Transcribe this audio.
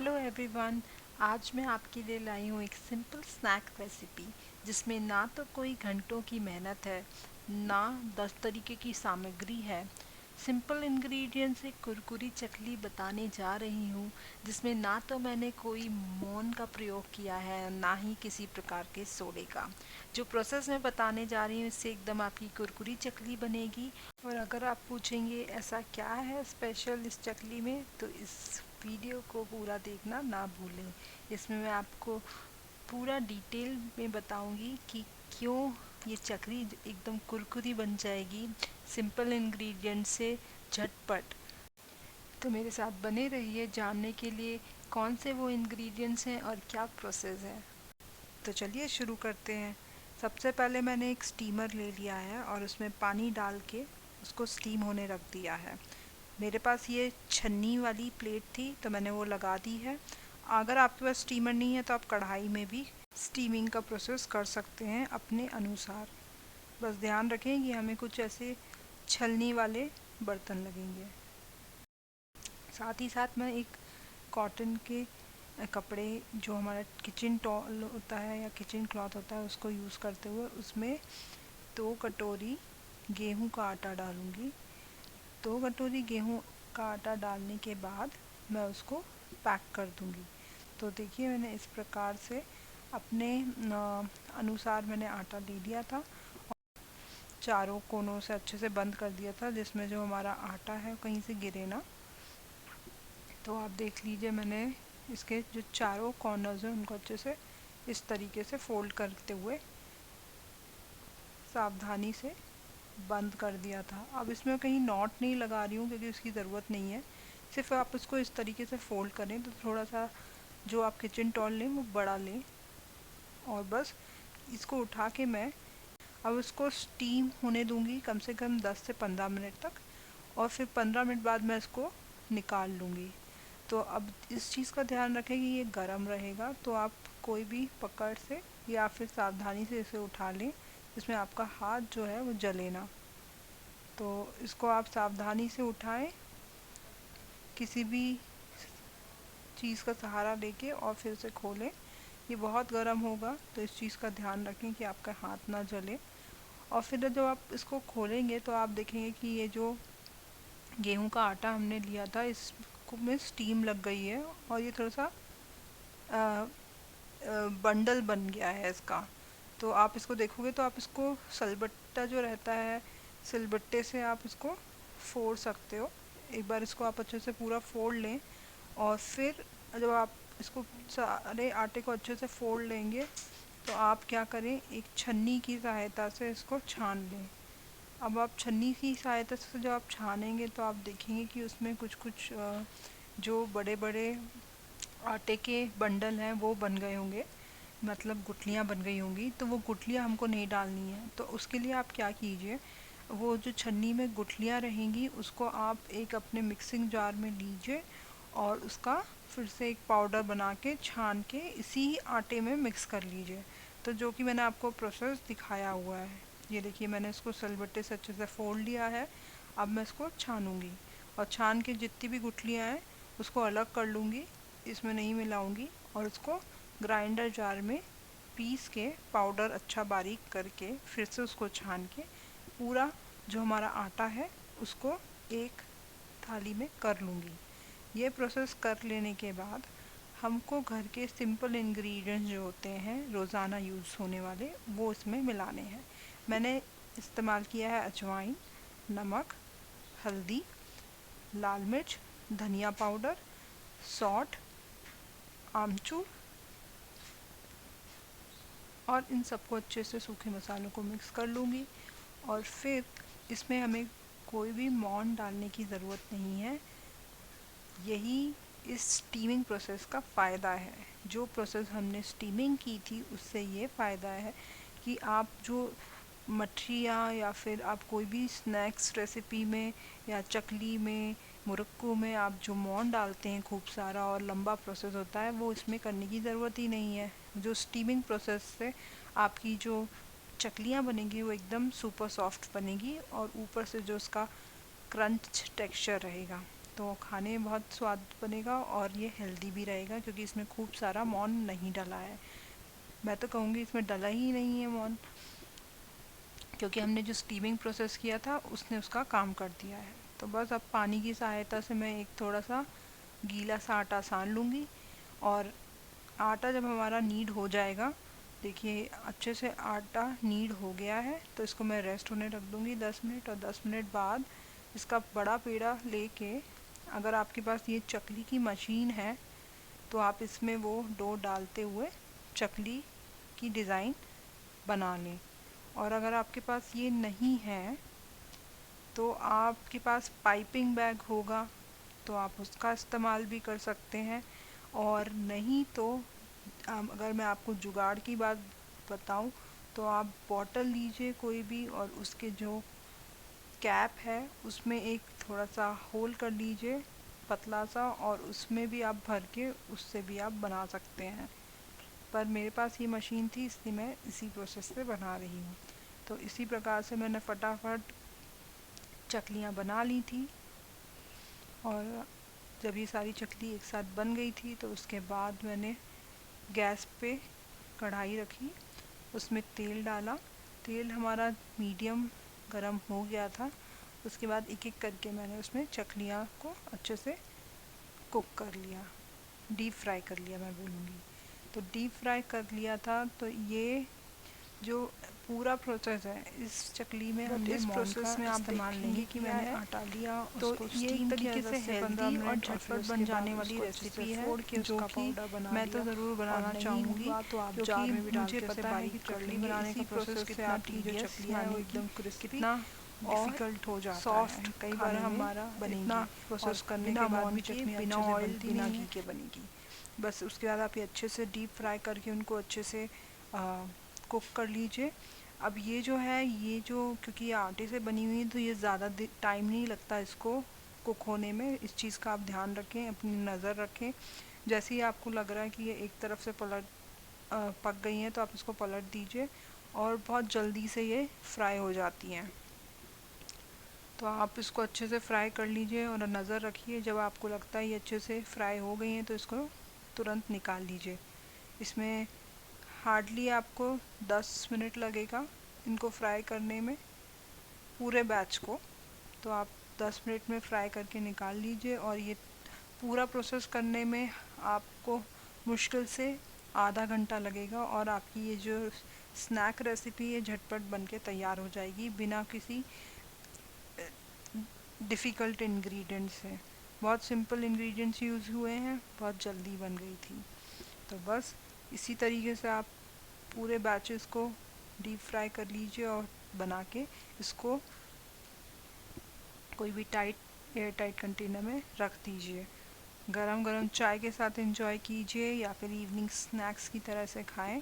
Hello everyone. आज मैं आपके लिए लाई हूँ एक सिंपल स्नैक रेसिपी जिसमें ना तो कोई घंटों की मेहनत है, ना 10 तरीके की सामग्री है। सिंपल इंग्रेडिएंट से कुरकुरी चकली बताने जा रही हूँ जिसमें ना तो मैंने कोई मोन का प्रयोग किया है, ना ही किसी प्रकार के सोडे का। जो प्रोसेस मैं बताने जा रही हूँ इससे एकदम आपकी कुरकुरी चकली बनेगी। और अगर आप पूछेंगे ऐसा क्या है स्पेशल इस चकली में, तो इस वीडियो को पूरा देखना ना भूलें। इसमें मैं आपको पूरा डिटेल में बताऊंगी कि क्यों ये चकली एकदम कुरकुरी बन जाएगी सिंपल इंग्रेडिएंट से झटपट। तो मेरे साथ बने रहिए जानने के लिए कौन से वो इंग्रेडिएंट्स हैं और क्या प्रोसेस है। तो चलिए शुरू करते हैं। सबसे पहले मैंने एक स्टीमर ले लिया है और उसमें पानी डाल के उसको स्टीम होने रख दिया है। मेरे पास ये छन्नी वाली प्लेट थी तो मैंने वो लगा दी है। अगर आपके पास स्टीमर नहीं है तो आप कढ़ाई में भी स्टीमिंग का प्रोसेस कर सकते हैं अपने अनुसार। बस ध्यान रखें कि हमें कुछ ऐसे छलनी वाले बर्तन लगेंगे। साथ ही साथ मैं एक कॉटन के कपड़े, जो हमारा किचन टॉल होता है या किचन क्लॉथ होता है, उसको यूज़ करते हुए उसमें 2 कटोरी गेहूं का आटा डालूंगी। 2 कटोरी गेहूं का आटा डालने के बाद मैं उसको पैक कर दूंगी। तो देखिए मैंने इस प्रकार से अपने अनुसार मैंने आटा ले लिया था और चारों कोनों से अच्छे से बंद कर दिया था जिसमें जो हमारा आटा है कहीं से गिरे ना। तो आप देख लीजिए मैंने इसके जो चारों कॉर्नर्स हैं उनको अच्छे से इस तरीके से फोल्ड करते हुए सावधानी से बंद कर दिया था। अब इसमें कहीं नॉट नहीं लगा रही हूँ क्योंकि उसकी ज़रूरत नहीं है। सिर्फ आप इसको इस तरीके से फोल्ड करें तो थोड़ा सा जो आप किचन टॉल लें वो बड़ा लें। और बस इसको उठा के मैं अब इसको स्टीम होने दूंगी कम से कम 10 से 15 मिनट तक। और फिर 15 मिनट बाद मैं इसको निकाल लूँगी। तो अब इस चीज़ का ध्यान रखें कि ये गर्म रहेगा, तो आप कोई भी पकड़ से या फिर सावधानी से इसे उठा लें जिसमें आपका हाथ जो है वो जले ना। तो इसको आप सावधानी से उठाएं किसी भी चीज़ का सहारा लेके और फिर उसे खोलें। ये बहुत गर्म होगा तो इस चीज़ का ध्यान रखें कि आपका हाथ ना जले। और फिर जब आप इसको खोलेंगे तो आप देखेंगे कि ये जो गेहूं का आटा हमने लिया था इसको में स्टीम लग गई है और ये थोड़ा सा बंडल बन गया है इसका। तो आप इसको देखोगे तो आप इसको सलबट्टा जो रहता है, सिलबट्टे से आप इसको फोड़ सकते हो। एक बार इसको आप अच्छे से पूरा फोड़ लें और फिर जब आप इसको सारे आटे को अच्छे से फोड़ लेंगे तो आप क्या करें, एक छन्नी की सहायता से इसको छान लें। अब आप छन्नी की सहायता से जब आप छानेंगे तो आप देखेंगे कि उसमें कुछ कुछ जो बड़े बड़े आटे के बंडल हैं वो बन गए होंगे, मतलब गुठलियाँ बन गई होंगी। तो वो गुठलियाँ हमको नहीं डालनी है। तो उसके लिए आप क्या कीजिए, वो जो छन्नी में गुठलियाँ रहेंगी उसको आप एक अपने मिक्सिंग जार में लीजिए और उसका फिर से एक पाउडर बना के छान के इसी आटे में मिक्स कर लीजिए। तो जो कि मैंने आपको प्रोसेस दिखाया हुआ है, ये देखिए मैंने इसको सलबट्टे से अच्छे से फोड़ लिया है। अब मैं इसको छानूंगी और छान के जितनी भी गुठलियाँ हैं उसको अलग कर लूँगी, इसमें नहीं मिलाऊंगी। और उसको ग्राइंडर जार में पीस के पाउडर अच्छा बारीक करके फिर से उसको छान के पूरा जो हमारा आटा है उसको एक थाली में कर लूँगी। ये प्रोसेस कर लेने के बाद हमको घर के सिंपल इंग्रेडिएंट्स जो होते हैं रोज़ाना यूज़ होने वाले वो इसमें मिलाने हैं। मैंने इस्तेमाल किया है अजवाइन, नमक, हल्दी, लाल मिर्च, धनिया पाउडर, सौंठ, आमचूर और इन सबको अच्छे से सूखे मसालों को मिक्स कर लूँगी। और फिर इसमें हमें कोई भी मौन डालने की ज़रूरत नहीं है। यही इस स्टीमिंग प्रोसेस का फ़ायदा है। जो प्रोसेस हमने स्टीमिंग की थी उससे ये फ़ायदा है कि आप जो मठरियाँ या फिर आप कोई भी स्नैक्स रेसिपी में या चकली में, मुरक्कू में आप जो मौन डालते हैं खूब सारा और लंबा प्रोसेस होता है, वो इसमें करने की ज़रूरत ही नहीं है। जो स्टीमिंग प्रोसेस से आपकी जो चकलियाँ बनेंगी वो एकदम सुपर सॉफ्ट बनेगी और ऊपर से जो उसका क्रंच टेक्सचर रहेगा तो खाने में बहुत स्वाद बनेगा और ये हेल्दी भी रहेगा क्योंकि इसमें खूब सारा मौन नहीं डला है। मैं तो कहूँगी इसमें डला ही नहीं है मौन, क्योंकि हमने जो स्टीमिंग प्रोसेस किया था उसने उसका काम कर दिया है। तो बस अब पानी की सहायता से मैं एक थोड़ा सा गीला सा आटा सान लूँगी, और आटा जब हमारा नीड हो जाएगा, देखिए अच्छे से आटा नीड हो गया है, तो इसको मैं रेस्ट होने रख दूँगी 10 मिनट। और 10 मिनट बाद इसका बड़ा पेड़ा लेके, अगर आपके पास ये चकली की मशीन है तो आप इसमें वो डो डालते हुए चकली की डिज़ाइन बना लें। और अगर आपके पास ये नहीं है तो आपके पास पाइपिंग बैग होगा तो आप उसका इस्तेमाल भी कर सकते हैं। और नहीं तो अगर मैं आपको जुगाड़ की बात बताऊं तो आप बॉटल लीजिए कोई भी, और उसके जो कैप है उसमें एक थोड़ा सा होल कर लीजिए पतला सा, और उसमें भी आप भर के उससे भी आप बना सकते हैं। पर मेरे पास ये मशीन थी इसलिए मैं इसी प्रोसेस से बना रही हूँ। तो इसी प्रकार से मैंने फटाफट चकलियाँ बना ली थी। और जब ये सारी चकली एक साथ बन गई थी तो उसके बाद मैंने गैस पे कढ़ाई रखी, उसमें तेल डाला। तेल हमारा मीडियम गरम हो गया था। उसके बाद एक एक करके मैंने उसमें चकलियाँ को अच्छे से कुक कर लिया, डीप फ्राई कर लिया मैं बोलूँगी। तो डीप फ्राई कर लिया था। तो ये जो पूरा प्रोसेस है इस चकली में हमने इस मौन का प्रोसेस में आप इस्तेमाल नहीं देखेंगे कि किया मैंने है। आटा लिया, तो उसको ये एक स्टीम किया तरीके 10 से से 15 हेल्दी और मिनट और फिर झटपट उसके बन बाद जाने वाली उसको अच्छे से रेसिपी है, फोड़ के जो उसका कि पाउडर बना मैं तो लिया। ज़रूर और बनाना नहीं चाहूँगी, हुआ तो आप क्योंकि जार में भी डाल मुझे के उसे पता है कि बारीक कर चकली लेंगे। बनाने इसी का प्रोसेस प्रोसेस से कितना आपकी जो टीडियस चकलियाँ हैं वो यानी कि एकदम क्रिस्पी कितना और डिफ़िकल्ट हो जाता है, सॉफ्ट कई बार खाने में हमारा बनेगी, इतना और प्रोसेस करने बिना के बाद मौन भी के चटनी बिना अच्छे से ऑयल बनती बिना नहीं घी है। के बनेगी। बस उसके बाद आप ये अच्छे से डीप फ्राई करके उनको अच्छे से कुक कर लीजिए। अब ये जो है, ये जो क्योंकि ये आटे से बनी हुई है तो ये ज़्यादा टाइम नहीं लगता इसको कुक होने में। इस चीज़ का आप ध्यान रखें, अपनी नज़र रखें। जैसे ही आपको लग रहा है कि ये एक तरफ से पक गई हैं तो आप इसको पलट दीजिए, और बहुत जल्दी से ये फ्राई हो जाती हैं। तो आप इसको अच्छे से फ्राई कर लीजिए और नज़र रखिए, जब आपको लगता है ये अच्छे से फ्राई हो गई हैं तो इसको तुरंत निकाल लीजिए। इसमें हार्डली आपको 10 मिनट लगेगा इनको फ्राई करने में, पूरे बैच को। तो आप 10 मिनट में फ्राई करके निकाल लीजिए। और ये पूरा प्रोसेस करने में आपको मुश्किल से आधा घंटा लगेगा, और आपकी ये जो स्नैक रेसिपी है झटपट बन के तैयार हो जाएगी बिना किसी डिफ़िकल्ट इंग्रेडिएंट्स से। बहुत सिंपल इंग्रेडिएंट्स यूज़ हुए हैं, बहुत जल्दी बन गई थी। तो बस इसी तरीके से आप पूरे बैचेस को डीप फ्राई कर लीजिए और बना के इसको कोई भी एयर टाइट कंटेनर में रख दीजिए। गरम गरम चाय के साथ एंजॉय कीजिए या फिर इवनिंग स्नैक्स की तरह से खाएं।